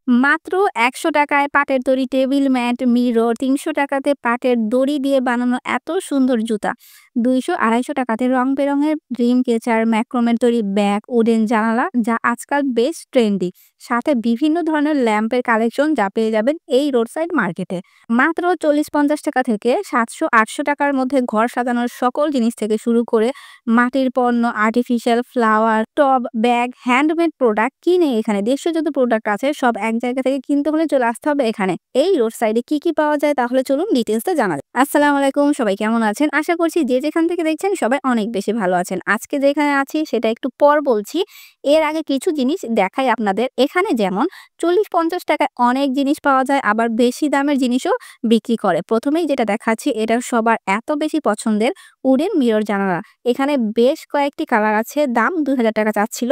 মাত্র ৳১০০ পাটের তৈরি টেবিল ম্যাট, মিরর, ৳৩০০ পাটের দড়ি দিয়ে বানানো এত সুন্দর জুতা, ৳২০০-৳২৫০ রং বেরঙের ড্রিম ক্যাচার, ম্যাক্রোমের তৈরি ব্যাগ, উডেন জানালা যা আজকাল বেশ ট্রেন্ডি। সাথে বিভিন্ন ধরনের ল্যাম্পের কালেকশন যা পেয়ে যাবেন এই রোড সাইড মার্কেটে। মাত্র ৳৪০-৫০ থেকে ৳৭০০-৮০০ মধ্যে ঘর সাজানোর সকল জিনিস থেকে শুরু করে মাটির পণ্য, আর্টিফিশিয়াল ফ্লাওয়ার, টব, ব্যাগ, হ্যান্ডমেড প্রোডাক্ট কি নেই এখানে? দেশীয় যত প্রোডাক্ট আছে সব এক জায়গা থেকে কিনতে হলে চলে আসতে হবে এখানে। এই রোড সাইডে কি পাওয়া যায় তাহলে চলুন ডিটেইলসটা জানা যাক। আসসালামু আলাইকুম, সবাই কেমন আছেন? আশা করছি যে যেখান থেকে দেখছেন সবাই অনেক বেশি ভালো আছেন। আজকে যেখানে আছি সেটা একটু পর বলছি। এর আগে কিছু জিনিস দেখাই আপনাদের। এখানে যেমন ৳৪০-৫০ অনেক জিনিস পাওয়া যায়, আবার বেশি দামের জিনিসও বিক্রি করে। প্রথমেই যেটা দেখাচ্ছি এটা সবার এত বেশি পছন্দের উডেন মিরর জানালা। এখানে বেশ কয়েকটি কালার আছে, দাম ৳২,০০০ চাচ্ছিল।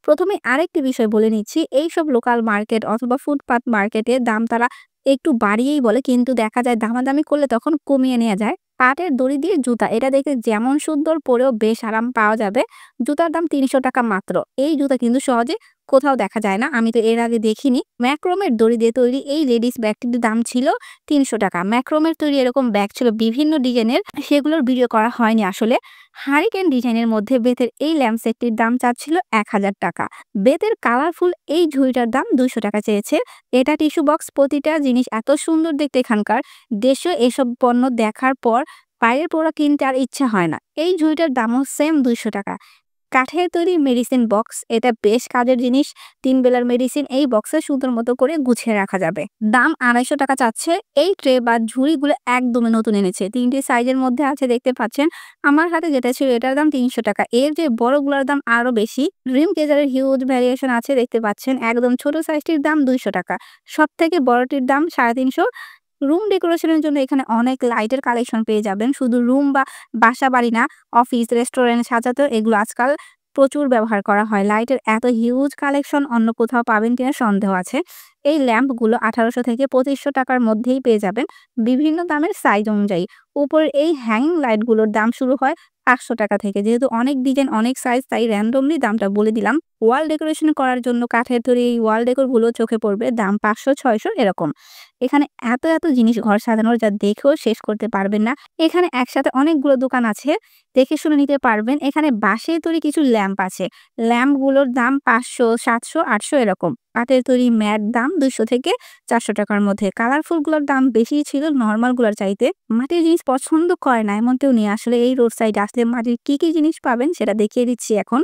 প্রথমে আরেকটি বিষয় বলে নিচ্ছি, এইসব লোকাল মার্কেট অথবা ফুটপাত মার্কেটে দাম তারা একটু বাড়িয়েই বলে, কিন্তু দেখা যায় দামাদামি করলে তখন কমিয়ে নেয়া যায়। পাটের দড়ি দিয়ে জুতা, এটা দেখতে যেমন সুন্দর, পরেও বেশ আরাম পাওয়া যাবে। জুতার দাম ৳৩০০ মাত্র। এই জুতা কিন্তু সহজে কোথাও দেখা যায় না, আমি তো এর আগে দেখিনি। ম্যাক্রোমের দড়ি দিয়ে তৈরি এই লেডিস ব্যাগটির দাম ছিল ৳৩০০। ম্যাক্রোমের তৈরি এরকম ব্যাগ ছিল বিভিন্ন ডিজাইনের, সেগুলোর ভিডিও করা হয়নি আসলে। হারিকেন ডিজাইনের মধ্যে বেতের এই ল্যাম্প সেটটির দাম চাচ্ছিল ৳১,০০০। বেতের কালারফুল এই ঝুড়িটার দাম ৳২০০ চেয়েছে। এটা টিস্যু বক্স, প্রতিটা জিনিস এত সুন্দর দেখতে এখানকার। দেশেও এসব পণ্য দেখার পর বাইরের প্রোডাক্ট কিনতে আর ইচ্ছা হয় না। এই ঝুড়িটার দামও সেম ৳২০০। কাঠের তৈরি মেডিসিন বক্স, এটা বেশ কাজের জিনিস। ৩ বেলার মেডিসিন এই বক্সে সুন্দর মতো করে গুছিয়ে রাখা যাবে। দাম ৳২৫০ চাচ্ছে। এই ট্রে বা ঝুড়িগুলো একদমই নতুন এনেছে। ৩টি সাইজের মধ্যে আছে, দেখতে পাচ্ছেন। আমার হাতে যেটা ছিল এটার দাম ৳৩০০। এর যে বড়গুলোর দাম আরো বেশি। ড্রিম কেজারের হিউজ ভ্যারিয়েশন আছে, দেখতে পাচ্ছেন। একদম ছোট সাইজটির দাম ৳২০০। সবথেকে বড়টির দাম ৳৩৫০। রুম ডেকোরেশনের জন্য এখানে অনেক লাইটের কালেকশন পেয়ে যাবেন। শুধু রুম বা বাসা-বাড়ি না, অফিস, রেস্টুরেন্ট সাজাতেও এগুলো আজকাল প্রচুর ব্যবহার করা হয়। লাইটের এত হিউজ কালেকশন অন্য কোথাও পাবেন কিনা সন্দেহ আছে। এই ল্যাম্পগুলো ৳১৮০০ থেকে ৳২৫০০ মধ্যেই পেয়ে যাবেন, বিভিন্ন দামের সাইজ অনুযায়ী। উপরের এই হ্যাঙ্গিং লাইটগুলোর দাম শুরু হয় ৳৫০০ থেকে। যেহেতু অনেক ডিজাইন, অনেক সাইজ, তাই র‍্যান্ডমলি দামটা বলে দিলাম। ওয়াল ডেকোরেশন করার জন্য কাঠের তৈরি এই ওয়াল ডেকোরগুলো চোখে পড়বে, দাম ৳৫০০-৬০০ এরকম। এখানে এত জিনিস ঘর সাজানোর যা দেখেও শেষ করতে পারবেন না। এখানে একসাথে অনেকগুলো দোকান আছে, দেখে শুনে নিতে পারবেন। এখানে বাঁশের তৈরি কিছু ল্যাম্প আছে। ল্যাম্পগুলোর দাম ৳৫০০, ৳৭০০, ৳৮০০ এরকম। কাঠের তৈরি ম্যাট দাম ৳২০০ থেকে ৳৪০০ মধ্যে। কালারফুল গুলোর দাম বেশিই ছিল নরমাল গুলোর চাইতে। মাটির জিনিস পছন্দ করে না এমন কেউ নেই আসলে। এই রোড সাইডে আসলে মাটির কি জিনিস পাবেন সেটা দেখিয়ে দিচ্ছি এখন।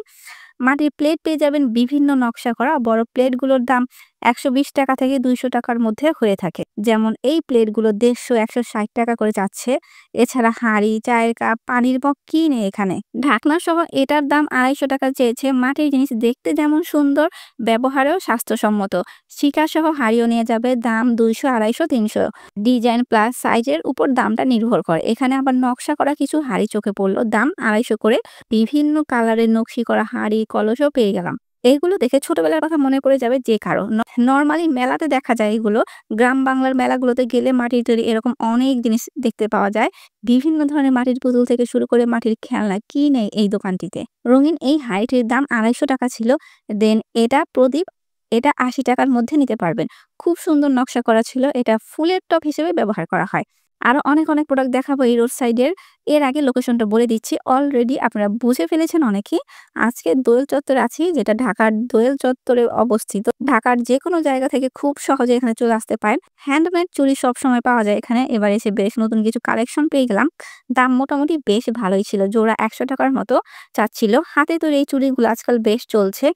মাটির প্লেট পেয়ে যাবেন বিভিন্ন নকশা করা। বড় প্লেটগুলোর দাম ৳১২০ থেকে ৳২০০ মধ্যে হয়ে থাকে। যেমন এই প্লেটগুলো ৳১৫০, ৳১৬০ করে যাচ্ছে। এছাড়া হাঁড়ি, চায়ের কাপ, পানির মগ কি নেই এখানে। ঢাকনা সহ এটার দাম ৳২৫০ চেয়েছে। মাটির জিনিস দেখতে যেমন সুন্দর, ব্যবহারেও স্বাস্থ্যসম্মত। শিকা সহ হাঁড়িও নিয়ে যাবে, দাম ৳২০০, ৳২৫০, ৳৩০০। ডিজাইন প্লাস সাইজের উপর দামটা নির্ভর করে। এখানে আবার নকশা করা কিছু হাঁড়ি চোখে পড়ল, দাম ৳২৫০ করে। বিভিন্ন কালারের নকশি করা হাঁড়ি, কলসও পেয়ে গেলাম। এগুলো দেখে ছোটবেলার কথা মনে পড়ে যাবে যে কারো। নরমালি মেলাতে দেখা যায় এগুলো। গ্রাম বাংলার মেলাগুলোতে গেলে মাটির তৈরি এরকম অনেক জিনিস দেখতে পাওয়া যায়। বিভিন্ন ধরনের মাটির পুতুল থেকে শুরু করে মাটির খেলনা কি নেই এই দোকানটিতে। রঙিন এই হাঁড়িটির দাম ৳২৫০ ছিল। দেন এটা প্রদীপ, এটা ৳৮০ মধ্যে নিতে পারবেন। খুব সুন্দর নকশা করা ছিল। এটা ফুলের টব হিসেবে ব্যবহার করা হয়। আরো অনেক প্রোডাক্ট দেখাবো এই রোড সাইডের। এর আগে লোকেশনটা বলে দিচ্ছি। অলরেডি আপনারা বুঝে ফেলেছেন অনেকেই। আজকে দোয়েল চত্বরে আছি, যেটা ঢাকার দোয়েল চত্বরে অবস্থিত। ঢাকার যেকোনো জায়গা থেকে খুব সহজে এখানে চলে আসতে পারেন। হ্যান্ডমেড চুড়ি সবসময় পাওয়া যায় এখানে। এবার এসে বেশ নতুন কিছু কালেকশন পেয়ে গেলাম। দাম মোটামুটি বেশ ভালোই ছিল। জোড়া ৳১০০ মতো চাচ্ছিল। হাতে তৈরি এই চুড়িগুলো আজকাল বেশ চলছে।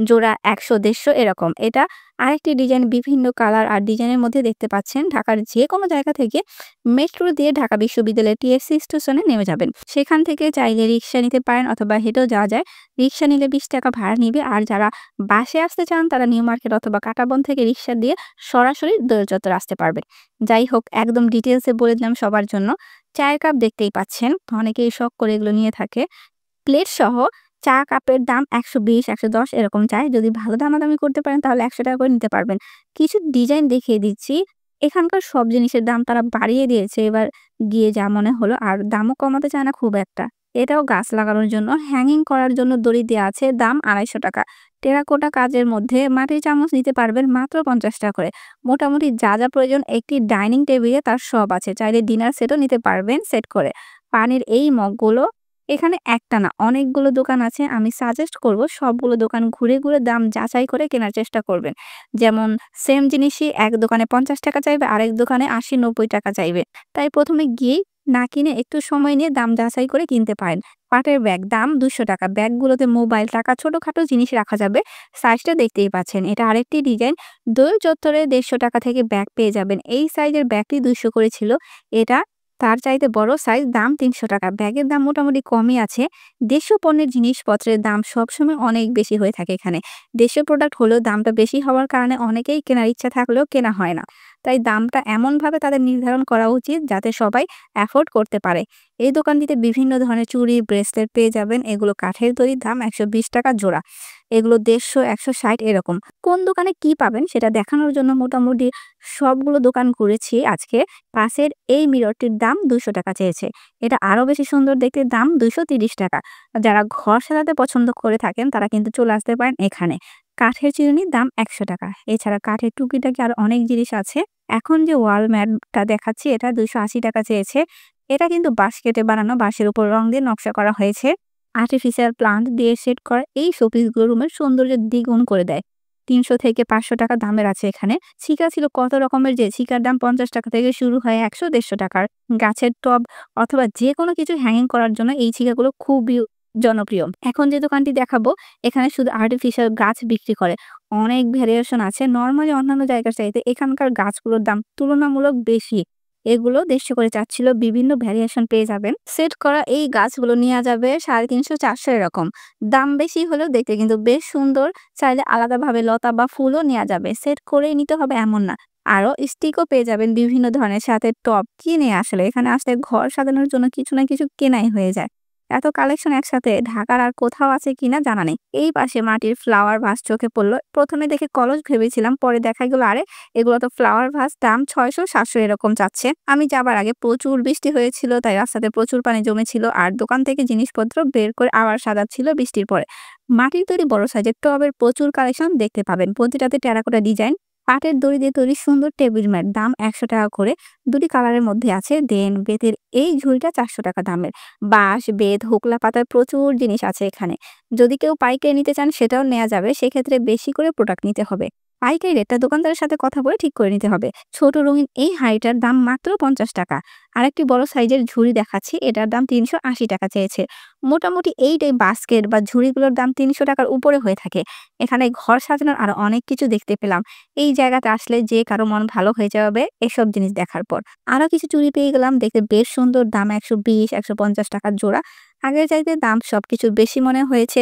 জোড়া ৳১০০-১৫০ এরকম। এটা আরেকটি ডিজাইন, বিভিন্ন কালার আর ডিজাইনের মধ্যে দেখতে পাচ্ছেন। ঢাকার যেকোনো জায়গা থেকে মেট্রো দিয়ে ঢাকা বিশ্ববিদ্যালয়ের টিএসসি স্টেশনে নেমে যাবেন। সেখান থেকে চাইলে রিক্সা নিতে পারেন অথবা হেঁটেও যাওয়া যায়। রিক্সা নিলে ৳২০ ভাড়া নিবে। আর যারা বাসে আসতে চান তারা নিউ মার্কেট অথবা কাঁটাবন থেকে রিক্সা দিয়ে সরাসরি দোয়েল চত্বরে আসতে পারবেন। যাই হোক, একদম ডিটেইলসে বলে দিলাম সবার জন্য। চায়ের কাপ দেখতেই পাচ্ছেন, অনেকেই শখ করে এগুলো নিয়ে থাকে। প্লেট সহ চা কাপের দাম ৳১২০, ৳১১০ এরকম চায়। যদি ভালো দামাদামি করতে পারেন তাহলে ৳১০০ করে নিতে পারবেন। কিছু ডিজাইন দেখিয়ে দিচ্ছি। এখানকার সব জিনিসের দাম তারা বাড়িয়ে দিয়েছে এবার গিয়ে, যা মনে হলো। আর দামও কমাতে চায় না খুব একটা। এটাও গাছ লাগানোর জন্য। হ্যাঙ্গিং করার জন্য দড়ি দেয়া আছে, দাম ৳250। টেরাকোটা কাজের মধ্যে মাটির চামচ নিতে পারবেন মাত্র ৳50 করে। মোটামুটি যা প্রয়োজন একটি ডাইনিং টেবিলে তার সব আছে। চাইলে ডিনার সেটও নিতে পারবেন সেট করে। পানির এই মগগুলো এখানে একটা না অনেকগুলো দোকান আছে। আমি সাজেস্ট করব সবগুলো দোকান ঘুরে দাম যাচাই করে কেনার চেষ্টা করবেন। যেমন সেম জিনিসই এক দোকানে ৳50 চাইবে, আরেক দোকানে ৳80-90 চাইবে। তাই ১ম এ গিয়েই না কিনে একটু সময় নিয়ে দাম যাচাই করে কিনতে পারেন। পাটের ব্যাগ দাম ৳200। ব্যাগগুলোতে মোবাইল, টাকা, ছোটখাটো জিনিস রাখা যাবে। সাইজটা দেখতেই পাচ্ছেন। এটা আরেকটি ডিজাইন। দোল চত্বরে ৳150 থেকে ব্যাগ পেয়ে যাবেন। এই সাইজের ব্যাগটি 200 করে ছিল। এটা তার চাইতে বড় সাইজ, দাম ৳300। ব্যাগের দাম মোটামুটি কমই আছে। দেশীয় পণ্যের জিনিসপত্রের দাম সবসময় অনেক বেশি হয়ে থাকে এখানে। দেশীয় প্রোডাক্ট হলেও দামটা বেশি হওয়ার কারণে অনেকেই কেনার ইচ্ছা থাকলেও কেনা হয় না। তাই দামটা এমনভাবে তাদের নির্ধারণ করা উচিত যাতে সবাই এফোর্ড করতে পারে। এই দোকানটিতে বিভিন্ন ধরনের চুড়ি, ব্রেসলেট পেয়ে যাবেন। এগুলো কাঠের তৈরি, দাম ৳120 জোড়া। এগুলো 150, 160 এরকম। কোন দোকানে কি পাবেন সেটা দেখানোর জন্য মোটামুটি সবগুলো দোকান ঘুরেছি আজকে। পাশের এই মিররটির দাম ৳200 চেয়েছে। এটা আরো বেশি সুন্দর দেখতে, দাম ৳230। যারা ঘর সাজাতে পছন্দ করে থাকেন তারা কিন্তু চলে আসতে পারেন এখানে। কাঠের চিরুনির দাম ৳100। এছাড়া কাঠের টুকিটাকি আরো অনেক জিনিস আছে। এখন যে ওয়াল ম্যাটটা দেখাচ্ছি এটা ৳280 চেয়েছে। এটা কিন্তু বাঁশ কেটে বানানো, বাঁশের উপর রং দিয়ে নকশা করা হয়েছে। আর্টিফিশিয়াল প্লান্ট দিয়ে সেট করা এই শোপিসগুলো রুমের সৌন্দর্য দ্বিগুণ করে দেয়। ৳300 থেকে ৳500 দামের আছে এখানে। শিকা ছিল কত রকমের, যে শিকার দাম ৳50 থেকে শুরু হয় ১০০-১৫০ টাকার। গাছের টব অথবা যেকোনো কিছু হ্যাঙ্গিং করার জন্য এই শিকাগুলো খুবই জনপ্রিয়। এখন যে দোকানটি দেখাবো এখানে শুধু আর্টিফিশিয়াল গাছ বিক্রি করে। অনেক ভেরিয়েশন আছে। নরমালি অন্যান্য জায়গার চাইতে এখানকার গাছগুলোর দাম তুলনামূলক বেশি। এগুলো ১৫০ করে চাচ্ছিল। বিভিন্ন ভেরিয়েশন পেয়ে যাবেন। সেট করা এই গাছগুলো নেয়া যাবে ৩৫০-৪০০ এরকম। দাম বেশি হলেও দেখতে কিন্তু বেশ সুন্দর। চাইলে আলাদাভাবে লতা বা ফুলও নেয়া যাবে। সেট করেই নিতে হবে এমন না। আরো স্টিকও পেয়ে যাবেন বিভিন্ন ধরনের, সাথে টব। কি নিয়ে আসলে এখানে আসলে ঘর সাজানোর জন্য কিছু না কিছু কেনাই হয়ে যায়। এত কালেকশন একসাথে ঢাকার আর কোথাও আছে কিনা জানা নেই। এই পাশে মাটির ফ্লাওয়ার ভাস চোখে পড়ল। ১ম এ দেখে কলস ভেবেছিলাম, পরে দেখা গেল আরে এগুলো তো ফ্লাওয়ার ভাস, দাম ৬০০-৭০০ এরকম চাচ্ছে। আমি যাবার আগে প্রচুর বৃষ্টি হয়েছিল, তাই রাস্তাতে প্রচুর পানি জমেছিল আর দোকান থেকে জিনিসপত্র বের করে আবার সাজাচ্ছিল বৃষ্টির পরে। মাটির তৈরি বড় সাইজের টবের প্রচুর কালেকশন দেখতে পাবেন। প্রতিটাতে টেরাকোটা ডিজাইন। পাটের দড়ি দিয়ে তৈরি সুন্দর টেবিল ম্যাট, দাম ৳১০০ করে। ২টি কালারের মধ্যে আছে। দেন বেতের এই ঝুড়িটা ৳৪০০ দামের। বাঁশ, বেত, হোকলা পাতার প্রচুর জিনিস আছে এখানে। যদি কেউ পাইকারি নিতে চান সেটাও নেয়া যাবে। সেক্ষেত্রে বেশি করে প্রোডাক্ট নিতে হবে। পাইকারি রেটটা দোকানদারের সাথে কথা বলে ঠিক করে নিতে হবে। ছোট রঙিন এই হাঁড়িটার দাম মাত্র ৳৫০। আরেকটি বড় সাইজের ঝুড়ি দেখাচ্ছি। এটার দাম ৳৩৮০ চেয়েছে। মোটামুটি এই বাস্কেট বা ঝুড়িগুলোর দাম ৳৩০০ উপরে হয়ে থাকে। এখানে ঘর সাজানোর আরো অনেক কিছু দেখতে পেলাম। এই জায়গাতে আসলে যে কারো মন ভালো হয়ে যাবে এসব জিনিস দেখার পর। আরো কিছু চুড়ি পেয়ে গেলাম। দেখতে বেশ সুন্দর। দাম ৳১২০-১৫০ জোড়া। আগের চাইতে দাম সবকিছু বেশি মনে হয়েছে।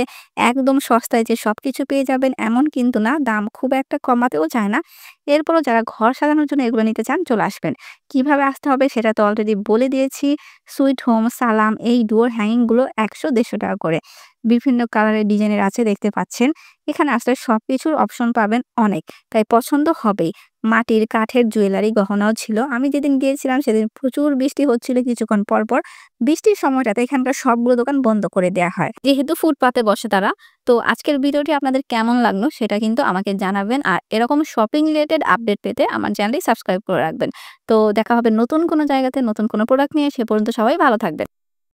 একদম সস্তায় যে সবকিছু পেয়ে যাবেন এমন কিন্তু না। দাম খুব একটা কমাতেও চায় না। এরপরও যারা ঘর সাজানোর জন্য এগুলো নিতে চান চলে আসবেন। কিভাবে আসতে হবে সেটা তো অলরেডি বলে দিয়েছি। সুইট হোম, সালাম এই ডুয়ার হ্যাঙ্গিং গুলো ৳১০০-১৫০ করে। বিভিন্ন কালারের ডিজাইনের আছে দেখতে পাচ্ছেন। এখানে আসলে সবকিছুর অপশন পাবেন অনেক। তাই পছন্দ হবেই। মাটির, কাঠের জুয়েলারি, গহনাও ছিল। আমি যেদিন গিয়েছিলাম সেদিন প্রচুর বৃষ্টি হচ্ছিল কিছুক্ষণ পর। বৃষ্টির সময়টাতে এখানকার সবগুলো দোকান বন্ধ করে দেয়া হয়। যেহেতু ফুটপাতে বসে তারা। তো আজকের ভিডিওটি আপনাদের কেমন লাগলো সেটা কিন্তু আমাকে জানাবেন। আর এরকম শপিং রিলেটেড আপডেট পেতে আমার চ্যানেলটি সাবস্ক্রাইব করে রাখবেন। তো দেখা হবে নতুন কোনো জায়গাতে নতুন কোনো প্রোডাক্ট নিয়ে। সে পর্যন্ত সবাই ভালো থাকবেন।